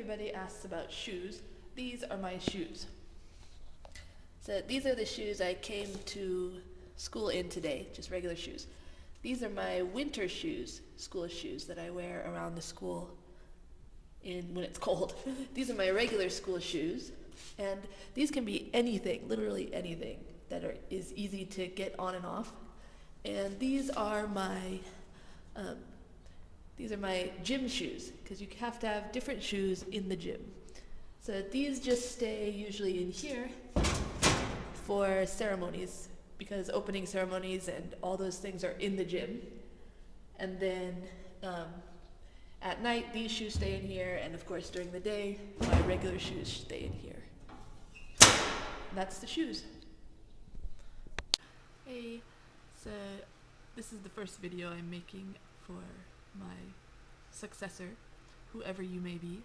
everybody asks about shoes, these are my shoes. So these are the shoes I came to school in today, just regular shoes. These are my winter shoes, school shoes that I wear around the school when it's cold. These are my regular school shoes, and these can be anything, literally anything is easy to get on and off. And these are my gym shoes, because you have to have different shoes in the gym. So these just stay usually in here for ceremonies, because opening ceremonies and all those things are in the gym. And then at night, these shoes stay in here, and of course during the day, my regular shoes stay in here. And that's the shoes. Hey, so this is the first video I'm making for my successor, whoever you may be.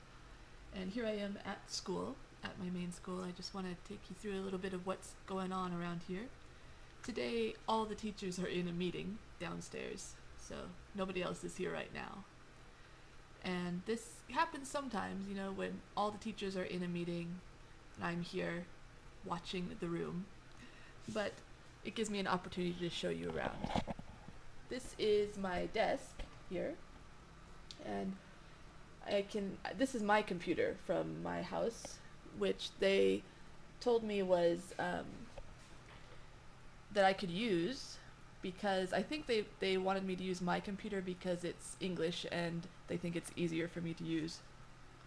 And here I am at school, at my main school. I just want to take you through a little bit of what's going on around here. Today, all the teachers are in a meeting downstairs, so nobody else is here right now. And this happens sometimes, you know, when all the teachers are in a meeting and I'm here watching the room. But it gives me an opportunity to show you around. This is my desk here, and this is my computer from my house, which they told me was that I could use, because I think they wanted me to use my computer because it's English and they think it's easier for me to use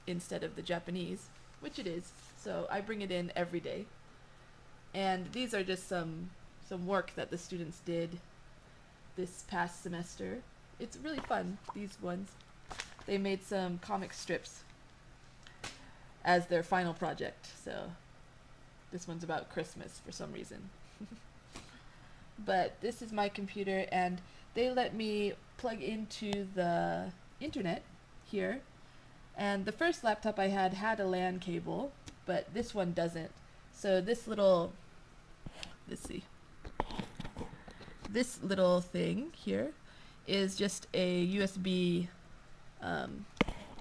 instead of the Japanese, which it is. So I bring it in every day. And these are just some work that the students did this past semester. It's really fun, these ones. They made some comic strips as their final project, so this one's about Christmas for some reason. But this is my computer, and they let me plug into the internet here. And the first laptop I had a LAN cable, but this one doesn't. So this little thing here is just a USB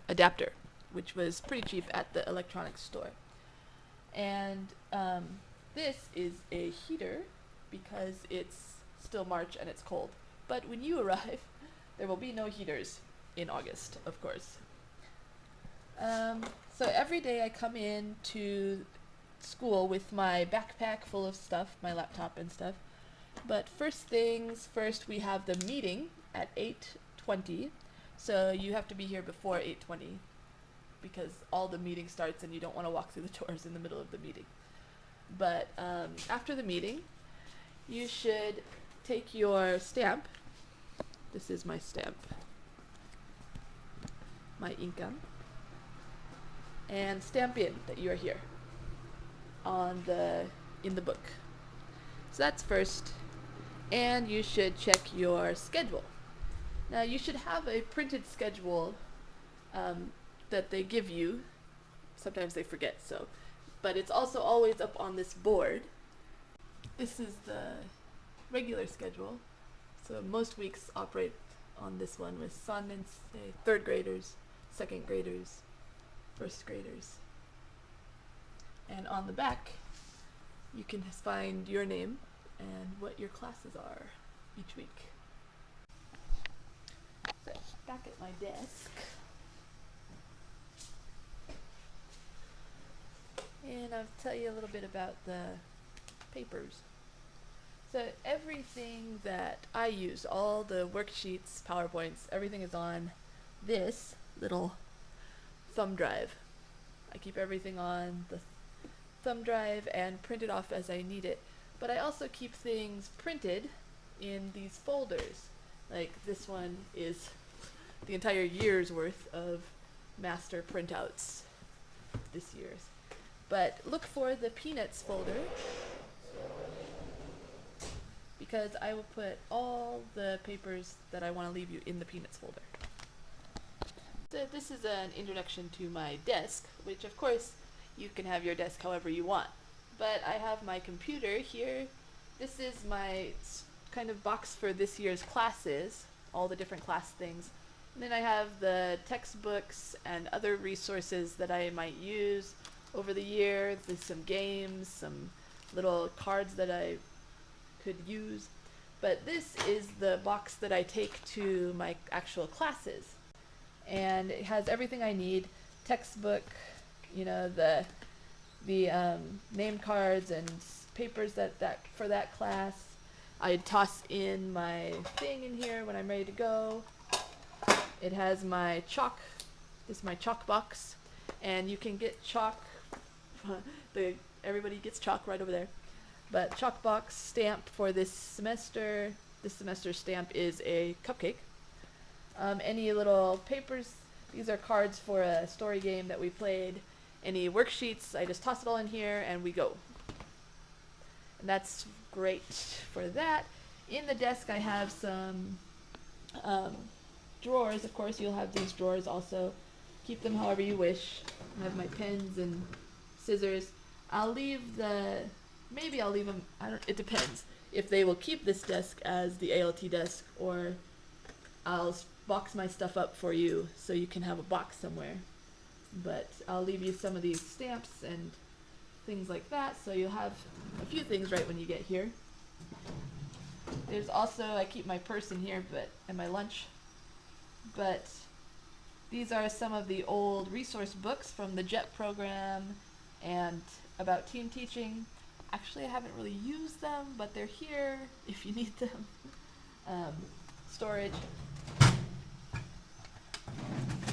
adapter, which was pretty cheap at the electronics store. And this is a heater, because it's still March and it's cold. But when you arrive, there will be no heaters in August, of course. So every day I come in to school with my backpack full of stuff, my laptop and stuff. But first things first, we have the meeting at 8:20. So you have to be here before 8:20, because all the meeting starts and you don't want to walk through the doors in the middle of the meeting. But after the meeting, you should take your stamp. This is my stamp, my inkan, and stamp in that you are here in the book. So that's first. And you should check your schedule. Now you should have a printed schedule that they give you. Sometimes they forget, but it's also always up on this board. This is the regular schedule. So most weeks operate on this one with San and third graders, second graders, first graders. And on the back, you can find your name and what your classes are each week. So back at my desk. And I'll tell you a little bit about the papers. So everything that I use, all the worksheets, PowerPoints, everything is on this little thumb drive. I keep everything on the thumb drive and print it off as I need it. But I also keep things printed in these folders. Like this one is the entire year's worth of master printouts this year's. But look for the Peanuts folder, because I will put all the papers that I want to leave you in the Peanuts folder. So this is an introduction to my desk, which of course you can have your desk however you want. But I have my computer here. This is my kind of box for this year's classes, all the different class things. And then I have the textbooks and other resources that I might use over the year. There's some games, some little cards that I could use. But this is the box that I take to my actual classes. And it has everything I need. Textbook, you know, the name cards and papers that for that class. I toss in my thing in here when I'm ready to go. It has my chalk. This is my chalk box, and you can get chalk. Everybody gets chalk right over there. But chalk box stamp for this semester. This semester's stamp is a cupcake. Any little papers. These are cards for a story game that we played. Any worksheets, I just toss it all in here and we go. And that's great for that. In the desk I have some drawers. Of course you'll have these drawers also. Keep them however you wish. I have my pens and scissors. Maybe I'll leave them, it depends. If they will keep this desk as the ALT desk, or I'll box my stuff up for you so you can have a box somewhere. But I'll leave you some of these stamps and things like that, so you'll have a few things right when you get here. There's also, I keep my purse in here and my lunch, but these are some of the old resource books from the JET program and about team teaching. Actually, I haven't really used them, but they're here if you need them. Storage.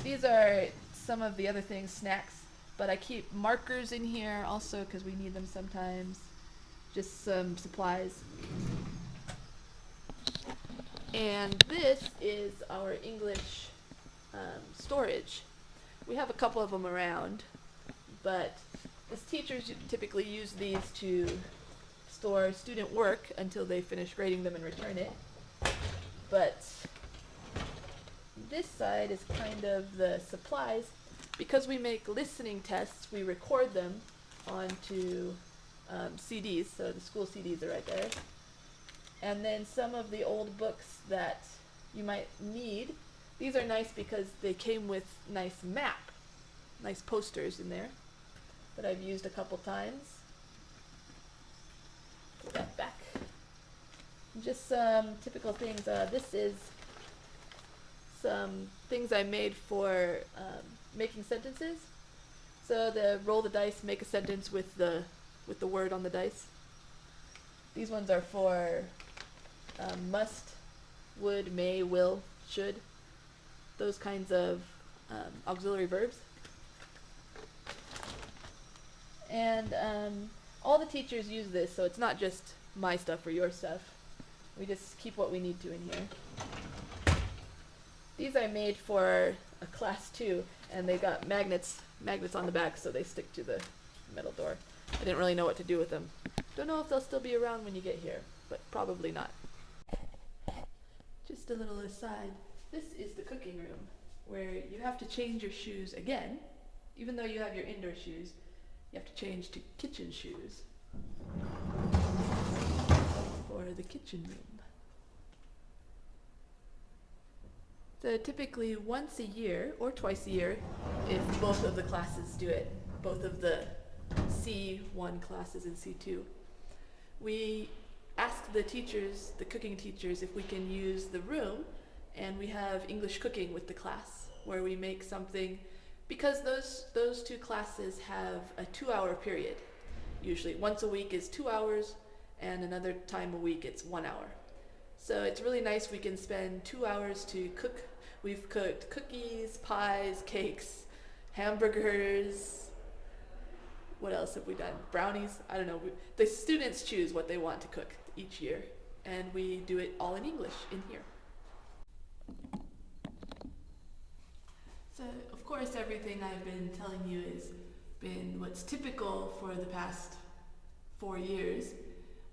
These are some of the other things, snacks, but I keep markers in here also because we need them sometimes. Just some supplies. And this is our English storage. We have a couple of them around, but as teachers typically use these to store student work until they finish grading them and return it. But this side is kind of the supplies. Because we make listening tests, we record them onto CDs, so the school CDs are right there. And then some of the old books that you might need. These are nice because they came with nice posters in there that I've used a couple times. Put that back. Just some typical things. This is some things I made for making sentences. So the roll the dice, make a sentence with the word on the dice. These ones are for must, would, may, will, should. Those kinds of auxiliary verbs. And all the teachers use this, so it's not just my stuff or your stuff. We just keep what we need to in here. These I made for a class too, and they got magnets on the back so they stick to the metal door. I didn't really know what to do with them. Don't know if they'll still be around when you get here, but probably not. Just a little aside, this is the cooking room, where you have to change your shoes again. Even though you have your indoor shoes, you have to change to kitchen shoes for the kitchen room. So typically once a year, or twice a year, if both of the classes do it, both of the C1 classes and C2, we ask the teachers, the cooking teachers, if we can use the room, and we have English cooking with the class, where we make something, because those two classes have a 2-hour period. Usually once a week is 2 hours, and another time a week it's 1 hour. So it's really nice we can spend 2 hours to cook. We've cooked cookies, pies, cakes, hamburgers. What else have we done? Brownies? I don't know. The students choose what they want to cook each year, and we do it all in English in here. So, of course, everything I've been telling you has been what's typical for the past 4 years,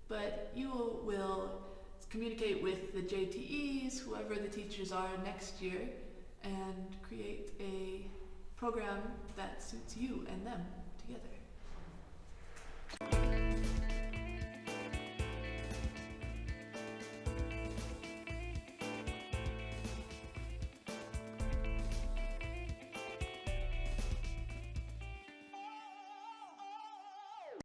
but you will communicate with the JTEs, whoever the teachers are next year, and create a program that suits you and them together.